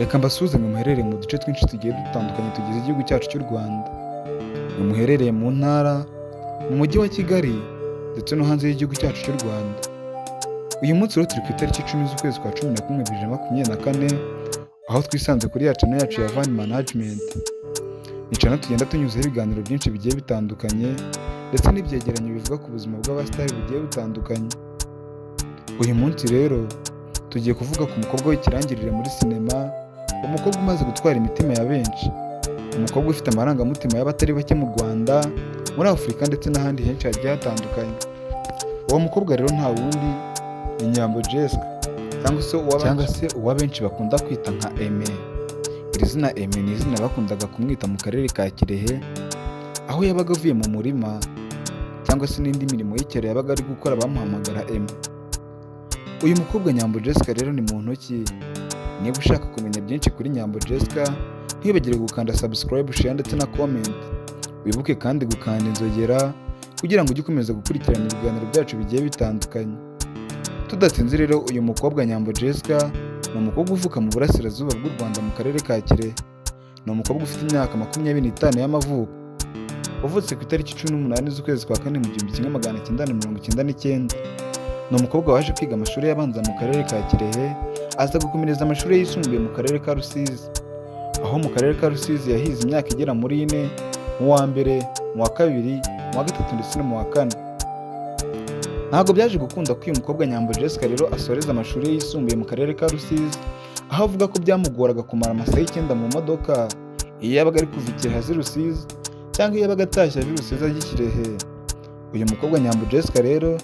Reka mbasuhuze mwe muherereye mu duce twinshi tugiye dutandukanye tugize igihugu cyacu cy'u Rwanda. Mwe muherereye mu ntara, mu mujyi wa Kigali ndetse no hanze y'igihugu cyacu cy'u Rwanda. Uyu munsi rero turi ku itariki 10 z'ukwezi kwa 11 2024, aho twisanze kuri ya channel yacu ya Van Management. Ni channel tugenda tunyuzaho ibiganiro byinshi bigiye bitandukanye ndetse n'ibyegeranyo bivuga ku buzima bw'abasitari bugiye butandukanye. Uyu munsi rero tugiye kuvuga ku mukobwa w'ikirangirire muri sinema, umukobwa umaze gutwara imitima ya benshi, umukobwa ufite amarangamutima y'abatari bake mu Rwanda, muri Afurika ndetse n'ahandi henshi hagiye hatandukanye. Uwo mukobwa rero nta wundi ni Nyambo Jessica, cyangwa se uwa benshi bakunda kwita nka Aime. Iri zina Aime ni izina bakundaga kumwita mu karere ka Kirehe, aho yabaga avuye mu murima cyangwa se n'indi mirimo y'ikero yabaga ari gukora bamuhamagara Aime. Uyu mukobwa Nyambo Jessica rero ni muntu ki? Niba ushaka kumenya byinshi kuri Nyambo Jessica, ntibagire gukanda subscribe, share ndetse na comment. Wibuke kandi gukanda inzogera kugira ngo ujye ukomeza gukurikirana ibiganiro byacu bigiye bitandukanye. Tudatinze rero, uyu mukobwa Nyambo Jessica ni umukobwa uvuka mu burasirazuba bw'u Rwanda mu karere ka Kirehe. Ni umukobwa ufite imyaka 25 y'amavuko. Wavutse ku itariki 18 z'ukwezi kwa 4 mu 1999. Ni umukobwa waje kwiga amashuri y'abanza mu karere ka Kirehe, aza gukomereza amashuri yisumbuye mu karere ka Rusizi. Aho mu karere ka Rusizi yahize imyaka igera muri 4, mu wa mbere, mu wa kabiri, mu wa gatatu ndetse no mu wa kane. Ntabwo byaje gukunda ko uyu mukobwa Nyambo Jessica rero asoreza amashuri yisumbuye mu karere ka Rusizi, aho avuga ko byamugoraga kumara amasaha 9 mu modoka iyo yabaga ari kuva i Kirehe azi Rusizi, cyangwa iyo yabaga atashye ava i Rusizi ajya i Kirehe. Uyu mukobwa Nyambo Jessica rero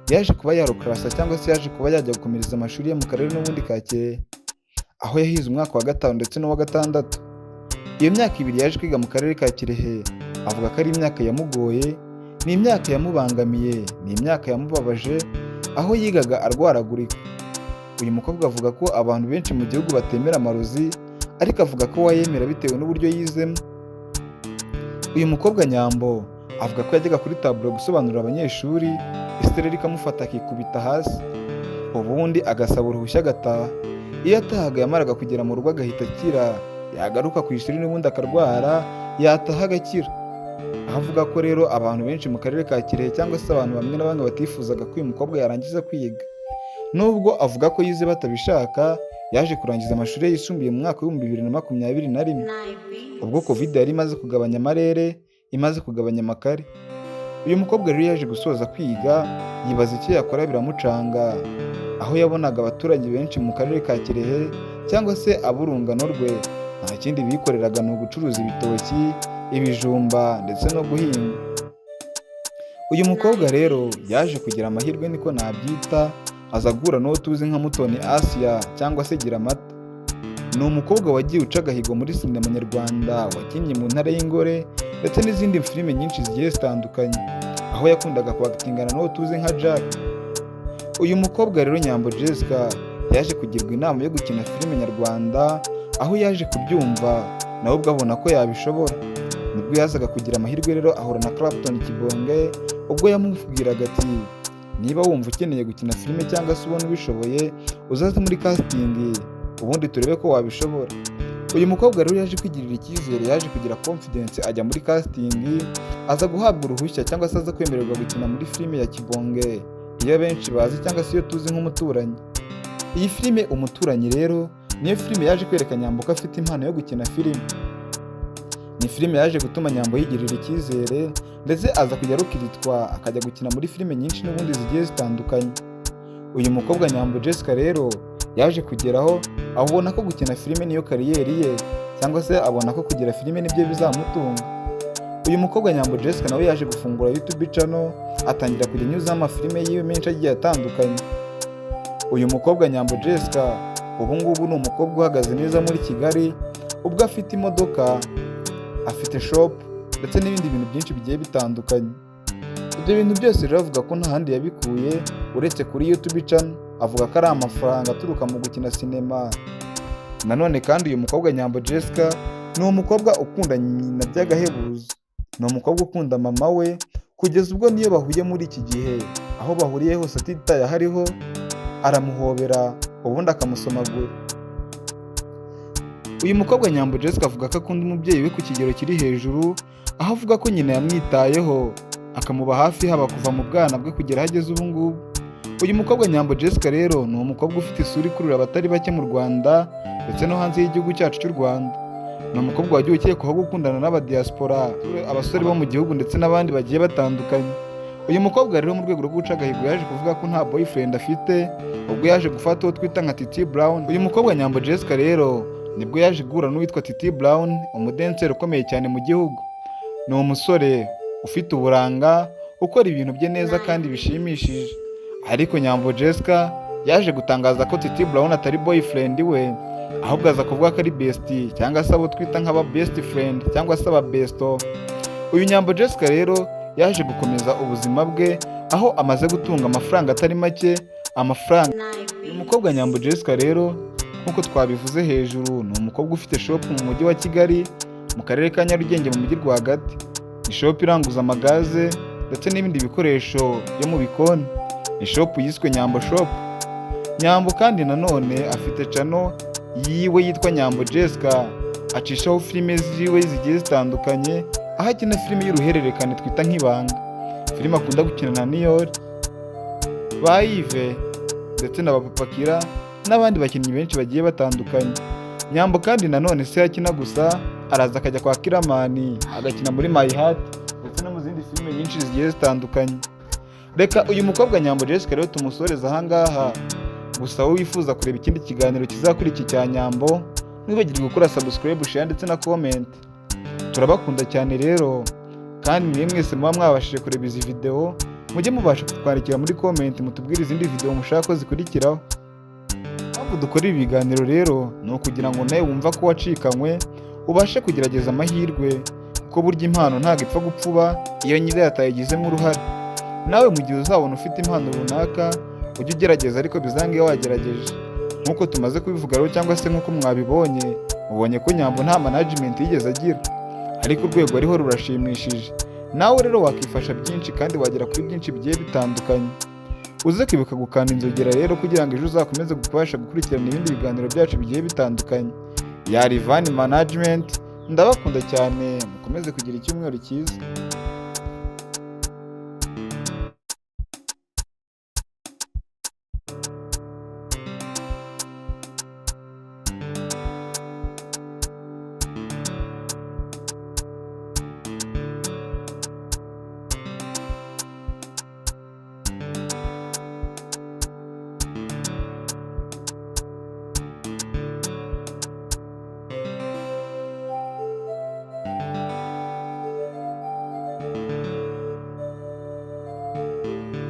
yaje kuba yarukarasa cyangwa se yaje kuba yajya gukomereza amashuri ye mu karere n'ubundi ka Kirehe, aho yahize umwaka wa 5 ndetse n'uwa 6. Iyo myaka ibiri yaje kwiga mu karere ka Kirehe avuga ko ari imyaka yamugoye, ni imyaka yamubangamiye, ni imyaka yamubabaje, aho yigaga arwaragurika. Uyu mukobwa avuga ko abantu benshi mu gihugu batemera amarozi, ariko avuga ko wayemera bitewe n'uburyo yizemo. Uyu mukobwa Nyambo avuga ko yajyaga kuri taburo gusobanurira abanyeshuri, isereri rikamufata akikubita hasi, ubundi agasaba uruhushya agataha. Iyo atahaga yamaraga kugera mu rugo agahita akira, yagaruka ku ishuri n'ubundi akarwara, yataha agakira. Aho avuga ko rero abantu benshi mu karere ka Kirehe cyangwa se abantu bamwe na bamwe batifuzaga ko uyu mukobwa yarangiza kwiga. Nubwo avuga ko yize batabishaka, yaje kurangiza amashuri yisumbuye mu mwaka wa 2021, ubwo Covid yari imaze kugabanya amarere, imaze kugabanya amakare. Uyu mukobwa rero yaje gusoza kwiga, yibaza icyo yakora biramucanga, aho yabonaga abaturage benshi mu karere ka Kirehe cyangwa se ab'urungano rwe nta kindi bikoreraga ni ugucuruza ibitoki, ibijumba ndetse no guhinga. Uyu mukobwa rero yaje kugira amahirwe niko nabyita, aza guhura n'uwo tuzi nka Mutoni Asia cyangwa se Giramata. Ni umukobwa wagiye uca agahigo muri sinema nyarwanda, wakinnye mu Ntare y'Ingore ndetse n'izindi filime nyinshi zigiye zitandukanye, aho yakundaga kwakitingana n'uwo tuzi nka Jack. Uyu mukobwa rero Nyambo Jessica yaje kugirwa inama yo gukina filime nyarwanda, aho yaje kubyumva nawe ubwo abona ko yabishobora. Nibwo yazaga kugira amahirwe rero ahura na Clapton Kibonge, ubwo yamubwiraga ati niba wumva ukeneye gukina filime cyangwa se ubona ubishoboye, uzaze muri casting ubundi turebe ko wabishobora. Uyu mukobwa rero yaje kwigirira icyizere, yaje kugira confidence, ajya muri casting, aza guhabwa uruhushya cyangwa se aza kwemererwa gukina muri filime ya Kibonge, iyo benshi bazi cyangwa se iyo tuzi nk'Umuturanyi. Iyi filime Umuturanyi rero niyo filime yaje kwereka Nyambo ko afite impano yo gukina filime. Ni filime yaje gutuma Nyambo yigirira icyizere ndetse aza kujya rukiritwa akajya gukina muri filime nyinshi n'ubundi zigiye zitandukanye. Uyu mukobwa Nyambo Jessica rero yaje kugeraho abona ko gukina filime niyo kariyeri ye, cyangwa se abona ko kugira filime nibyo bizamutunga. Uyu mukobwa Nyambo Jessica nawe yaje gufungura YouTube channel, atangira kujya anyuzaho amafilime yiwe menshi agiye atandukanye. Uyu mukobwa Nyambo Jessica ubu ngubu ni umukobwa uhagaze neza muri Kigali, ubwo afite imodoka, afite shop ndetse n'ibindi bintu byinshi bigiye bitandukanye. Ibyo bintu byose rero avuga ko nta handi yabikuye uretse kuri YouTube channel, avuga ko ari amafaranga aturuka mu gukina sinema. Nanone kandi uyu mukobwa Nyambo Jessica ni umukobwa ukunda nyina by'agahebuzo, ni umukobwa ukunda mama we, kugeza ubwo niyo bahuye muri iki gihe, aho bahuriye hose atitaye ahariho, aramuhobera ubundi akamusomagura. Uyu mukobwa Nyambo Jessica avuga ko akunda umubyeyi we ku kigero kiri hejuru, aho avuga ko nyina yamwitayeho akamuba hafi haba kuva mu bwana bwe kugera aho ageze ubu ngubu. Uyu mukobwa Nyambo Jessica rero ni umukobwa ufite isura ikurura abatari bake mu Rwanda ndetse no hanze y'igihugu cyacu cy'u Rwanda. Ni umukobwa wagiye ukekwaho gukundana n'abadiaspora, abasore bo mu gihugu ndetse n'abandi bagiye batandukanye. Uyu mukobwa rero mu rwego rwo guca agahigo yaje kuvuga ko nta boyfriend afite, ubwo yaje gufata uwo twita nka Titi Brown. Uyu mukobwa Nyambo Jessica rero nibwo yaje guhura n'uwitwa Titi Brown, umudenseri ukomeye cyane mu gihugu. Ni umusore ufite uburanga, ukora ibintu bye neza kandi bishimishije. Ariko Nyambo Jessica yaje gutangaza ko Titi Brown atari boyfriend we, ahubwo aza kuvuga ko ari bestie cyangwa se abo twita nk'aba best friend cyangwa se aba besto. Uyu Nyambo Jessica rero yaje gukomeza ubuzima bwe, aho amaze gutunga amafaranga atari make, amafaranga. Uyu mukobwa Nyambo Jessica rero nk'uko twabivuze hejuru, ni umukobwa ufite shop mu mujyi wa Kigali mu karere ka Nyarugenge mu mujyi rwagati. Ni shop iranguza amagaze ndetse n'ibindi bikoresho byo mu bikoni. Ni shop yiswe Nyambo Shop. Nyambo kandi nanone afite channel yiwe yitwa Nyambo Jessica, acishaho filime ziwe zigiye zitandukanye, aho akina filime y'uruhererekane twita nk'ibanga. Filime akunda gukina na Niyori, ba Yves ndetse na Papa Kira n'abandi bakinnyi benshi bagiye batandukanye. Nyambo kandi nanone se yakina gusa, araza akajya kwa Kiramani agakina muri My Heart ndetse no mu zindi filime nyinshi zigiye zitandukanye. Reka uyu mukobwa Nyambo Jessica rero tumusoreza ahangaha. Gusa wowe wifuza kureba ikindi kiganiro kizakurikira cya Nyambo, ntibagirwe gukora subscribe, share ndetse na comment. Turabakunda cyane rero, kandi niwe mwese muba mwabashije kureba izi video, mujye mubasha kutwandikira muri comment mutubwire izindi video mushaka ko zikurikiraho. Impamvu dukora ibi biganiro rero ni ukugira ngo nawe wumva ko wacikanywe ubashe kugerageza amahirwe, kuko burya impano ntabwo ipfa gupfuba iyo nyirayo atayigizemo uruhare. Nawe mu gihe uzabona ufite impano runaka, ujye ugerageza ariko bizange iyo wagerageje. Nk'uko tumaze kubivuga rero cyangwa se nk'uko mwabibonye, mubonye ko Nyambo nta management yigeze agira, ariko urwego ariho rurashimishije. Nawe rero wakifasha byinshi kandi wagera kuri byinshi bigiye bitandukanye. Uze kwibuka gukanda inzogera rero kugira ngo ejo uzakomeze kubasha gukurikirana ibindi biganiro byacu bigiye bitandukanye. Ya Rivani Management, ndabakunda cyane, mukomeze kugira icyumweru cyiza.